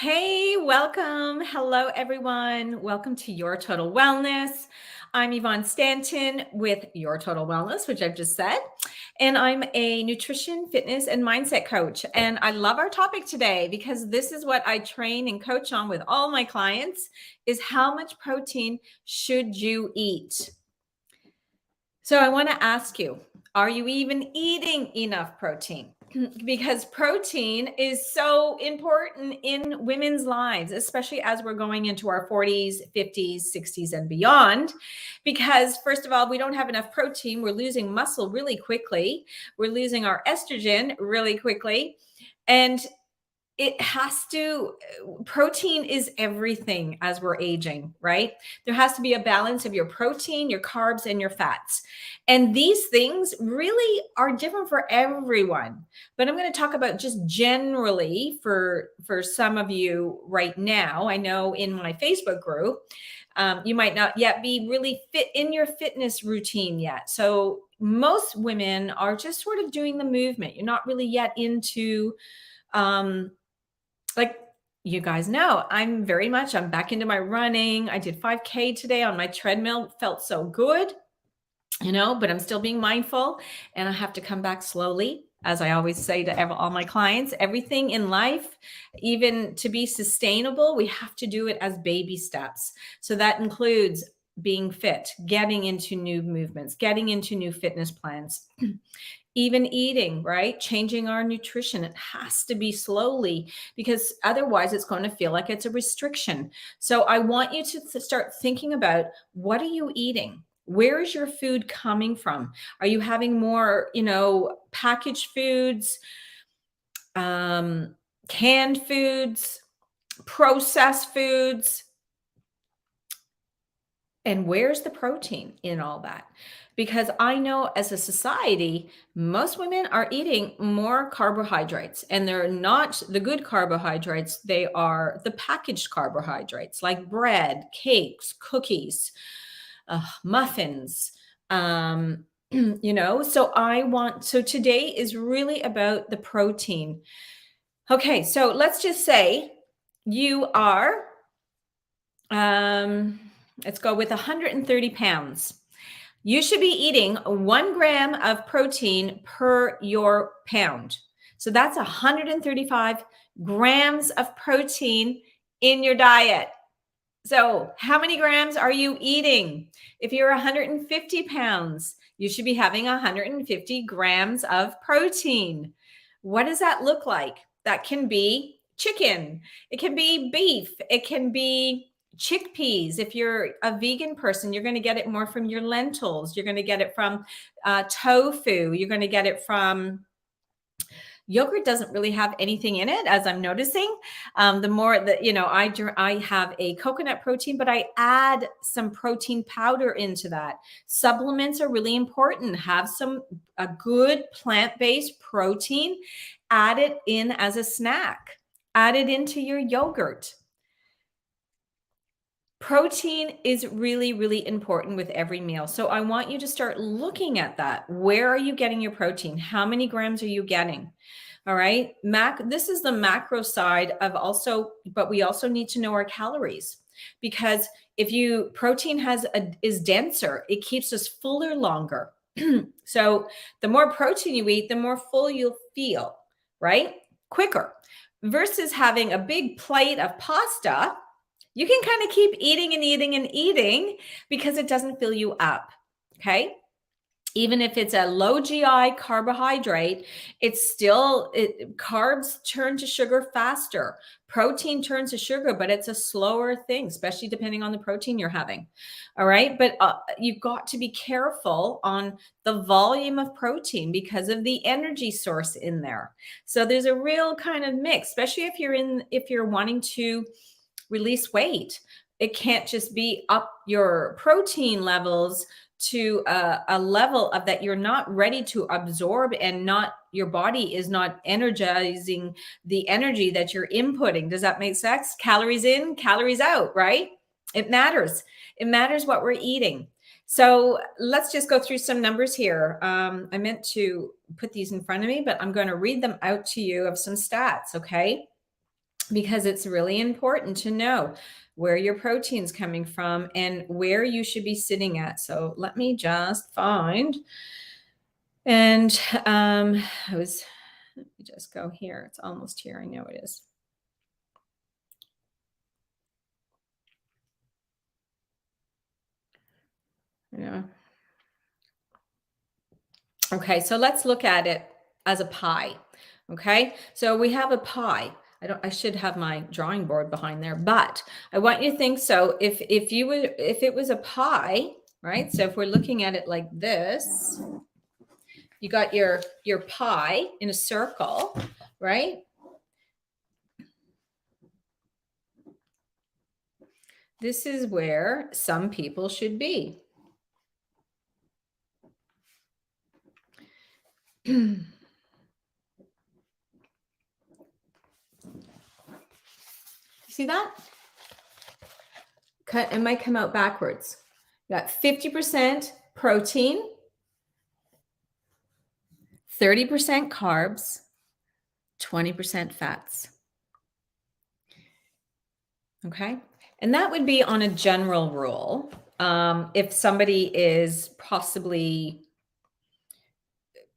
Hey, welcome. Hello, everyone. Welcome to Your Total Wellness. I'm Yvonne Stanton with Your Total Wellness, which I've just said. And I'm a nutrition, fitness, and mindset coach. And I love our topic today because this is what I train and coach on with all my clients is how much protein should you eat? So I want to ask you, are you even eating enough protein? Because protein is so important in women's lives, especially as we're going into our 40s, 50s, 60s, and beyond. Because, first of all, we don't have enough protein. We're losing muscle really quickly. We're losing our estrogen really quickly. And protein is everything as we're aging, right? There has to be a balance of your protein, your carbs, and your fats. And these things really are different for everyone. But I'm going to talk about just generally for some of you right now. I know in my Facebook group, you might not yet be really fit in your fitness routine yet. So most women are just sort of doing the movement. You're not really yet into like you guys know, I'm back into my running. I did 5K today on my treadmill, felt so good, but I'm still being mindful and I have to come back slowly. As I always say to all my clients, everything in life, even to be sustainable, we have to do it as baby steps. So that includes being fit, getting into new movements, getting into new fitness plans. Even eating, right? Changing our nutrition. It has to be slowly because otherwise it's going to feel like it's a restriction. So I want you to start thinking about, what are you eating? Where is your food coming from? Are you having more, packaged foods, canned foods, processed foods? And where's the protein in all that? Because I know as a society, most women are eating more carbohydrates, and they're not the good carbohydrates. They are the packaged carbohydrates like bread, cakes, cookies, muffins. So today is really about the protein. Okay, so let's just say you are, let's go with 130 pounds. You should be eating 1 gram of protein per your pound. So that's 135 grams of protein in your diet. So how many grams are you eating? If you're 150 pounds, you should be having 150 grams of protein. What does that look like? That can be chicken. It can be beef. It can be chickpeas. If you're a vegan person, you're going to get it more from your lentils. You're going to get it from tofu. You're going to get it from yogurt. Doesn't really have anything in it, as I'm noticing. The more that, I have a coconut protein, but I add some protein powder into that. Supplements are really important. Have a good plant-based protein. Add it in as a snack. Add it into your yogurt. Protein is really, really important with every meal. So I want you to start looking at that. Where are you getting your protein? How many grams are you getting? All right. This is the macro side of but we also need to know our calories, because protein is denser, it keeps us fuller longer. So the more protein you eat, the more full you'll feel, right? Quicker, versus having a big plate of pasta. You can kind of keep eating and eating and eating because it doesn't fill you up. Okay. Even if it's a low GI carbohydrate, carbs turn to sugar faster. Protein turns to sugar, but it's a slower thing, especially depending on the protein you're having. All right. But you've got to be careful on the volume of protein because of the energy source in there. So there's a real kind of mix, especially if you're wanting to release weight. It can't just be up your protein levels to a level of that you're not ready to absorb, and your body is not energizing the energy that you're inputting. Does that make sense? Calories in, calories out, right? It matters. It matters what we're eating. So let's just go through some numbers here. I meant to put these in front of me, but I'm going to read them out to you of some stats. Okay. because it's really important to know where your protein's coming from and where you should be sitting at. So let me just find, and let me just go here. It's almost here. I know it is. Yeah. Okay, so let's look at it as a pie. Okay, so we have a pie. I should have my drawing board behind there, but I want you to think, so if it was a pie, right? So if we're looking at it like this, you got your pie in a circle, right? This is where some people should be. See that? It might come out backwards. You got 50% protein, 30% carbs, 20% fats. Okay. And that would be on a general rule. If somebody is possibly,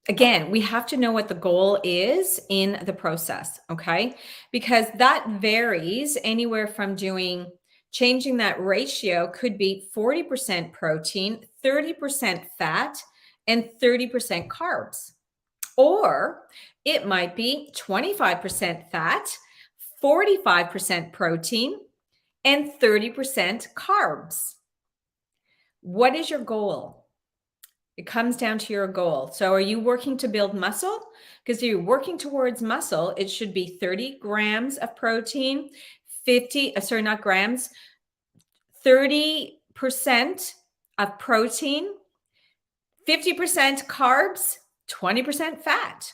again, we have to know what the goal is in the process. Okay. Because that varies anywhere from changing that ratio could be 40% protein, 30% fat, and 30% carbs. Or it might be 25% fat, 45% protein, and 30% carbs. What is your goal? It comes down to your goal. So are you working to build muscle? Because if you're working towards muscle, it should be 30 grams of protein, 30% of protein, 50% carbs, 20% fat.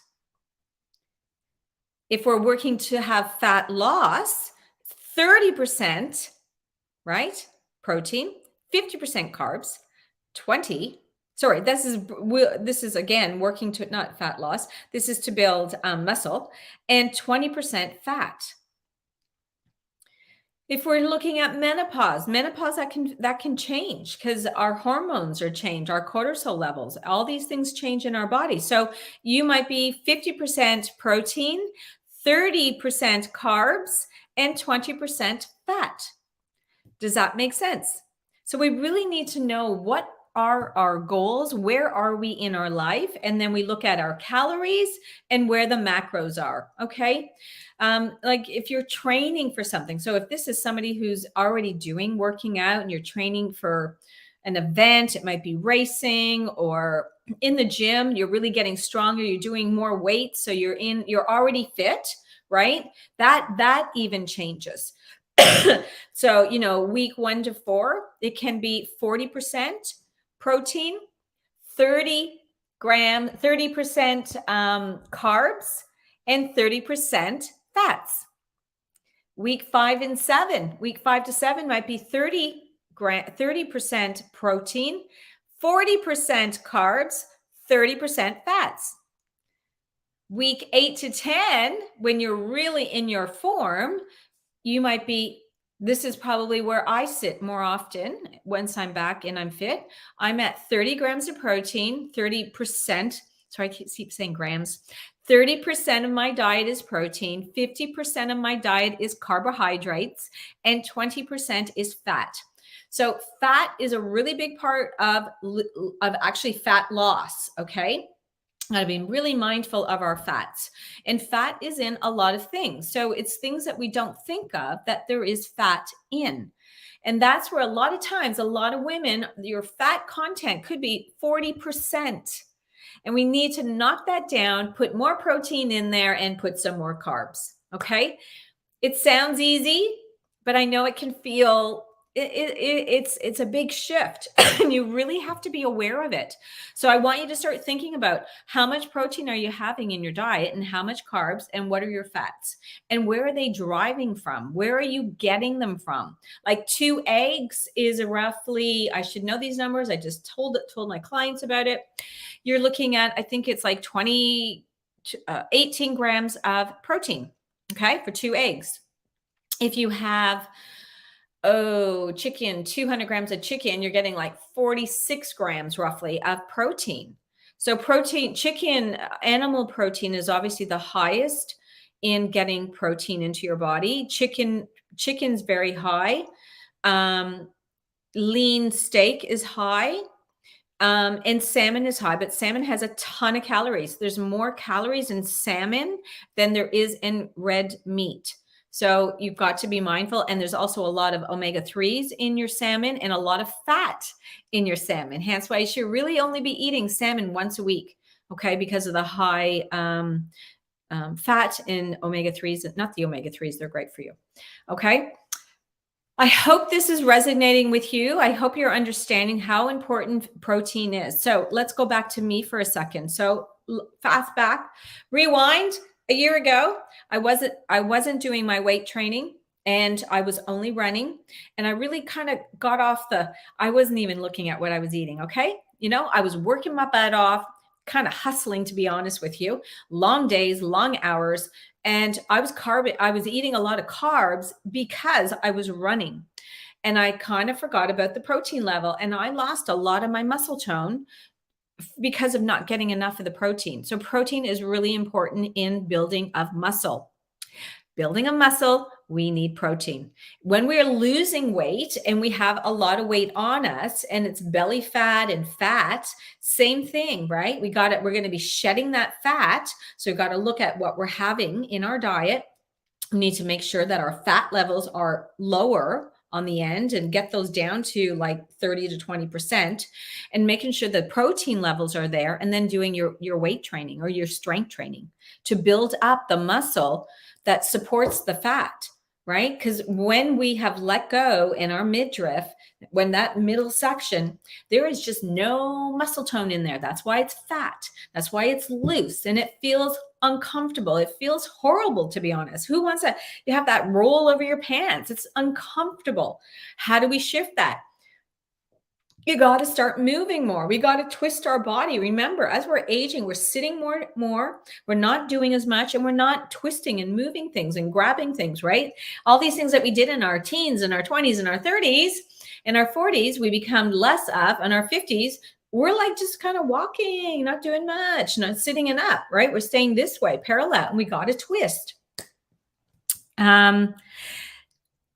If we're working to have fat loss, 30%, right? Protein, 50% carbs, this is again working to not fat loss. This is to build muscle, and 20% fat. If we're looking at menopause that can change because our hormones are changed, our cortisol levels, all these things change in our body. So you might be 50% protein, 30% carbs, and 20% fat. Does that make sense? So we really need to know what are our goals, where are we in our life, and then we look at our calories and where the macros are. Okay. Like if you're training for something, so if this is somebody who's already working out and you're training for an event, it might be racing, or in the gym, you're really getting stronger, you're doing more weight, so you're already fit, right? That even changes. So, week 1 to 4, it can be 40% protein, 30% carbs, and 30% fats. Week 5 to 7 might be 30% protein, 40% carbs, 30% fats. Week 8 to 10, when you're really in your form, this is probably where I sit more often once I'm back and I'm fit. I'm at 30 grams of protein, 30%. So I keep saying grams. 30% of my diet is protein, 50% of my diet is carbohydrates, and 20% is fat. So fat is a really big part of actually fat loss, okay? Got to be really mindful of our fats. And fat is in a lot of things. So it's things that we don't think of that there is fat in. And that's where a lot of times, a lot of women, your fat content could be 40%. And we need to knock that down, put more protein in there, and put some more carbs. Okay. It sounds easy, but I know it can feel it's a big shift and you really have to be aware of it. So I want you to start thinking about how much protein are you having in your diet and how much carbs and what are your fats and where are they driving from? Where are you getting them from? Like 2 eggs is roughly, I should know these numbers. I just told my clients about it. You're looking at, I think it's like 18 grams of protein. Okay. For 2 eggs. If you have, chicken, 200 grams of chicken, you're getting like 46 grams roughly of protein. So protein, chicken, animal protein is obviously the highest in getting protein into your body. Chicken's very high. Lean steak is high. And salmon is high, but salmon has a ton of calories. There's more calories in salmon than there is in red meat. So you've got to be mindful. And there's also a lot of omega-3s in your salmon and a lot of fat in your salmon. Hence why you should really only be eating salmon once a week, okay? Because of the high fat in omega-3s. Not the omega-3s, they're great for you, okay? I hope this is resonating with you. I hope you're understanding how important protein is. So let's go back to me for a second. So fast back, rewind. A year ago, I wasn't doing my weight training and I was only running, and I really kind of got off I wasn't even looking at what I was eating. Okay. I was working my butt off, kind of hustling, to be honest with you, long days, long hours. And I was eating a lot of carbs because I was running, and I kind of forgot about the protein level, and I lost a lot of my muscle tone because of not getting enough of the protein. So protein is really important in building of muscle. Building a muscle, we need protein. When we're losing weight and we have a lot of weight on us and it's belly fat and fat, same thing, right? We're going to be shedding that fat. So we've got to look at what we're having in our diet. We need to make sure that our fat levels are lower on the end and get those down to like 30 to 20%, and making sure the protein levels are there, and then doing your weight training or your strength training to build up the muscle that supports the fat, right? Because when we have let go in our midriff, when that middle section, there is just no muscle tone in there. That's why it's fat. That's why it's loose and it feels uncomfortable. It feels horrible, to be honest. Who wants to you have that roll over your pants? It's uncomfortable. How do we shift that? You got to start moving more. We got to twist our body. Remember, as we're aging, we're sitting more. We're not doing as much, and we're not twisting and moving things and grabbing things, right? All these things that we did in our teens and our 20s and our 30s and our 40s, we become less of. In our 50s, we're like just kind of walking, not doing much, not sitting and up, right? We're staying this way, parallel, and we got to twist.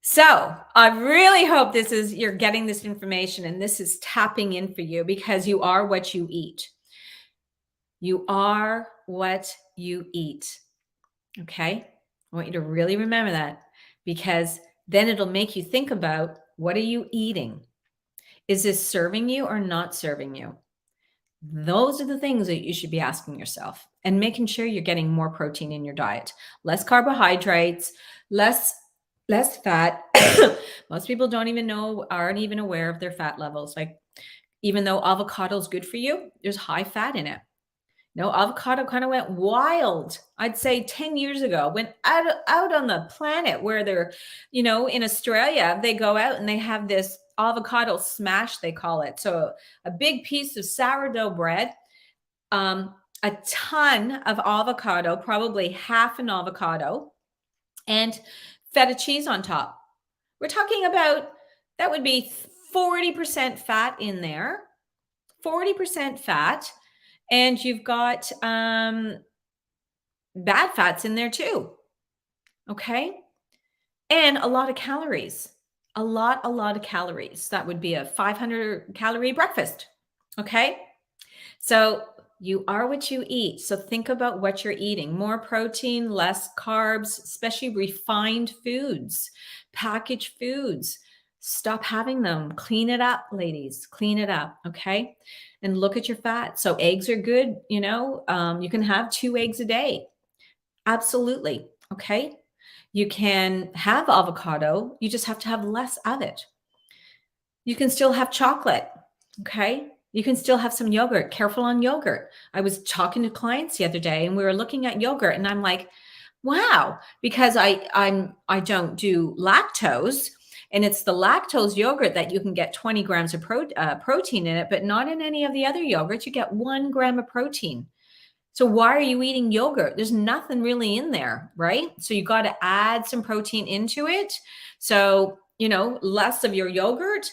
So I really hope you're getting this information and this is tapping in for you, because you are what you eat. You are what you eat. Okay. I want you to really remember that, because then it'll make you think about, what are you eating? Is this serving you or not serving you? Those are the things that you should be asking yourself, and making sure you're getting more protein in your diet, less carbohydrates, less fat. Most people aren't even aware of their fat levels. Like, even though avocado is good for you, there's high fat in it. Avocado kind of went wild, I'd say 10 years ago, went out on the planet, where they're, in Australia, they go out and they have this avocado smash, they call it. So a big piece of sourdough bread, a ton of avocado, probably half an avocado, and feta cheese on top. We're talking about, that would be 40% fat in there, 40% fat. And you've got bad fats in there too. Okay. And a lot of calories, a lot of calories. That would be a 500 calorie breakfast. Okay. So you are what you eat. So think about what you're eating. More protein, less carbs, especially refined foods, packaged foods. Stop having them. Clean it up, ladies. Clean it up. Okay. And look at your fat. So eggs are good. You can have 2 eggs a day. Absolutely. Okay. You can have avocado. You just have to have less of it. You can still have chocolate. Okay. You can still have some yogurt. Careful on yogurt. I was talking to clients the other day and we were looking at yogurt, and I'm like, wow, because I don't do lactose, and it's the lactose yogurt that you can get 20 grams of protein in it, but not in any of the other yogurts. You get 1 gram of protein. So why are you eating yogurt? There's nothing really in there, right? So you got to add some protein into it. So, less of your yogurt,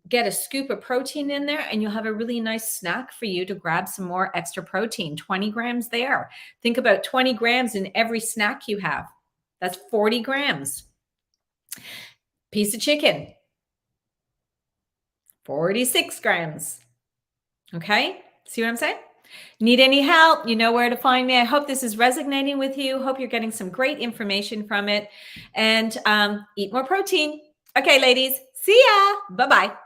get a scoop of protein in there, and you'll have a really nice snack for you to grab some more extra protein. 20 grams there. Think about 20 grams in every snack you have. That's 40 grams. Piece of chicken, 46 grams. Okay, see what I'm saying? Need any help? You know where to find me. I hope this is resonating with you. Hope you're getting some great information from it. And eat more protein. Okay, ladies, see ya. Bye-bye.